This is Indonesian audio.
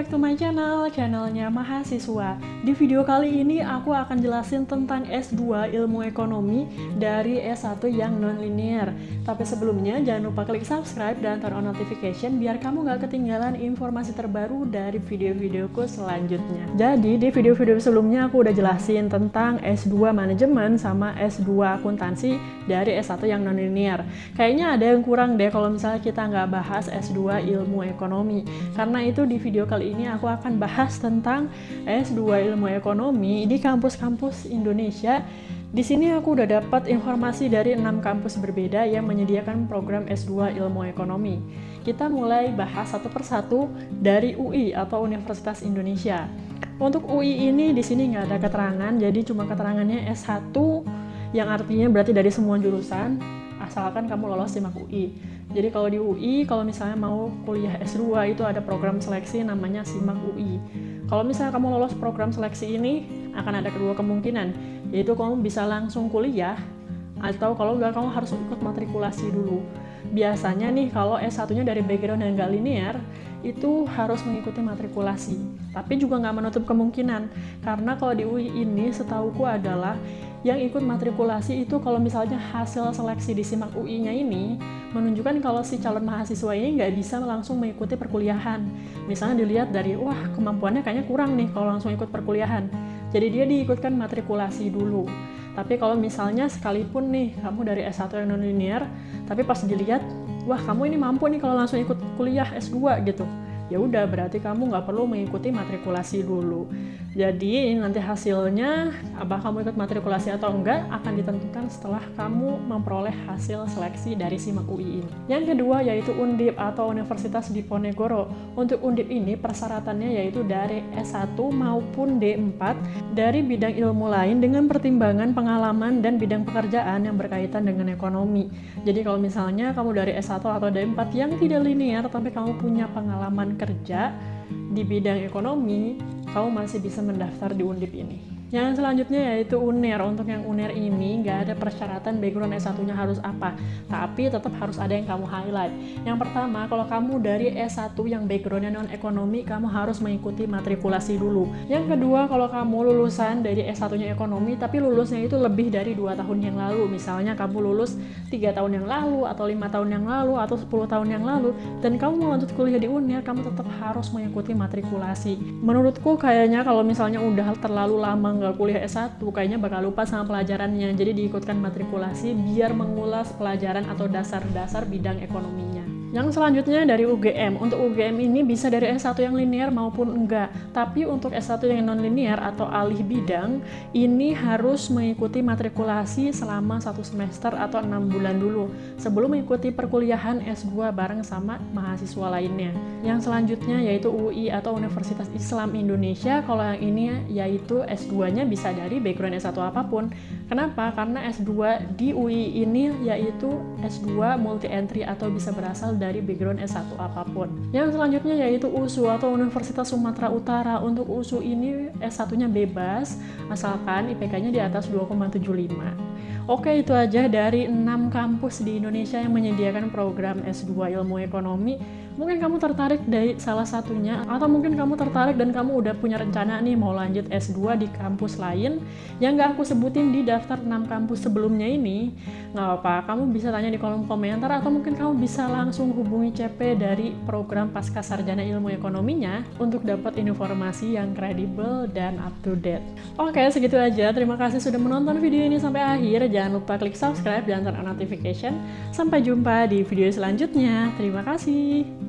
back to my channel, channelnya mahasiswa. Di video kali ini aku akan jelasin tentang S2 Ilmu Ekonomi dari S1 yang non-linear. Tapi sebelumnya jangan lupa klik subscribe dan turn on notification biar kamu gak ketinggalan informasi terbaru dari video-videoku selanjutnya. Jadi di video-video sebelumnya aku udah jelasin tentang S2 Manajemen sama S2 Akuntansi dari S1 yang non-linear. Kayaknya ada yang kurang deh kalau misalnya kita nggak bahas S2 Ilmu Ekonomi. Karena itu di video kali ini aku akan bahas tentang S2 Ilmu Ekonomi di kampus-kampus Indonesia. Di sini aku udah dapat informasi dari 6 kampus berbeda yang menyediakan program S2 Ilmu Ekonomi. Kita mulai bahas satu persatu dari UI atau Universitas Indonesia. Untuk UI ini di sini nggak ada keterangan, jadi cuma keterangannya S1 yang artinya berarti dari semua jurusan asalkan kamu lolos SIMAK UI. Jadi kalau di UI, kalau misalnya mau kuliah S2 itu ada program seleksi namanya SIMAK UI. Kalau misalnya kamu lolos program seleksi ini, akan ada kedua kemungkinan, yaitu kamu bisa langsung kuliah, atau kalau enggak kamu harus ikut matrikulasi dulu. Biasanya nih kalau S1-nya dari background yang nggak linear, itu harus mengikuti matrikulasi. Tapi juga nggak menutup kemungkinan, karena kalau di UI ini setauku adalah yang ikut matrikulasi itu kalau misalnya hasil seleksi di SIMAK UI-nya ini menunjukkan kalau si calon mahasiswa ini nggak bisa langsung mengikuti perkuliahan. Misalnya dilihat dari, wah kemampuannya kayaknya kurang nih kalau langsung ikut perkuliahan. Jadi dia diikutkan matrikulasi dulu. Tapi kalau misalnya sekalipun nih kamu dari S1 yang non-linear, tapi pas dilihat, wah kamu ini mampu nih kalau langsung ikut kuliah S2 gitu. Ya udah berarti kamu nggak perlu mengikuti matrikulasi dulu. Jadi nanti hasilnya apakah kamu ikut matrikulasi atau enggak akan ditentukan setelah kamu memperoleh hasil seleksi dari SIMAK UI ini. Yang kedua yaitu Undip atau Universitas Diponegoro. Untuk Undip ini persyaratannya yaitu dari S1 maupun D4 dari bidang ilmu lain dengan pertimbangan pengalaman dan bidang pekerjaan yang berkaitan dengan ekonomi. Jadi kalau misalnya kamu dari S1 atau D4 yang tidak linear tapi kamu punya pengalaman kerja di bidang ekonomi, kamu masih bisa mendaftar di Undip ini. Yang selanjutnya yaitu UNER. Untuk yang UNER ini nggak ada persyaratan background S1-nya harus apa, tapi tetap harus ada yang kamu highlight. Yang pertama, kalau kamu dari S1 yang backgroundnya non-ekonomi, kamu harus mengikuti matrikulasi dulu. Yang kedua, kalau kamu lulusan dari S1-nya ekonomi, tapi lulusnya itu lebih dari 2 tahun yang lalu. Misalnya kamu lulus 3 tahun yang lalu, atau 5 tahun yang lalu, atau 10 tahun yang lalu, dan kamu mau lanjut kuliah di UNER, kamu tetap harus mengikuti matrikulasi. Menurutku kayaknya kalau misalnya udah terlalu lama nggak kuliah S1, kayaknya bakal lupa sama pelajarannya. Jadi diikutkan matrikulasi biar mengulas pelajaran atau dasar-dasar bidang ekonominya. Yang selanjutnya dari UGM. Untuk UGM ini bisa dari S1 yang linear maupun enggak. Tapi untuk S1 yang non-linear atau alih bidang, ini harus mengikuti matrikulasi selama 1 semester atau 6 bulan dulu sebelum mengikuti perkuliahan S2 bareng sama mahasiswa lainnya. Yang selanjutnya yaitu UI atau Universitas Islam Indonesia. Kalau yang ini yaitu S2-nya bisa dari background S1 apapun. Kenapa? Karena S2 di UI ini yaitu S2 multi-entry atau bisa berasal dari background S1 apapun. Yang selanjutnya yaitu USU atau Universitas Sumatera Utara. Untuk USU ini S1-nya bebas, asalkan IPK-nya di atas 2,75. Oke, itu aja dari 6 kampus di Indonesia yang menyediakan program S2 Ilmu Ekonomi. Mungkin kamu tertarik dari salah satunya, atau mungkin kamu tertarik dan kamu udah punya rencana nih mau lanjut S2 di kampus lain yang gak aku sebutin di daftar 6 kampus sebelumnya ini. Nggak apa-apa, kamu bisa tanya di kolom komentar, atau mungkin kamu bisa langsung hubungi CP dari program Pascasarjana Ilmu Ekonominya untuk dapat informasi yang kredibel dan up to date. Oke, segitu aja. Terima kasih sudah menonton video ini sampai akhir. Jangan lupa klik subscribe dan turn on notification. Sampai jumpa di video selanjutnya. Terima kasih.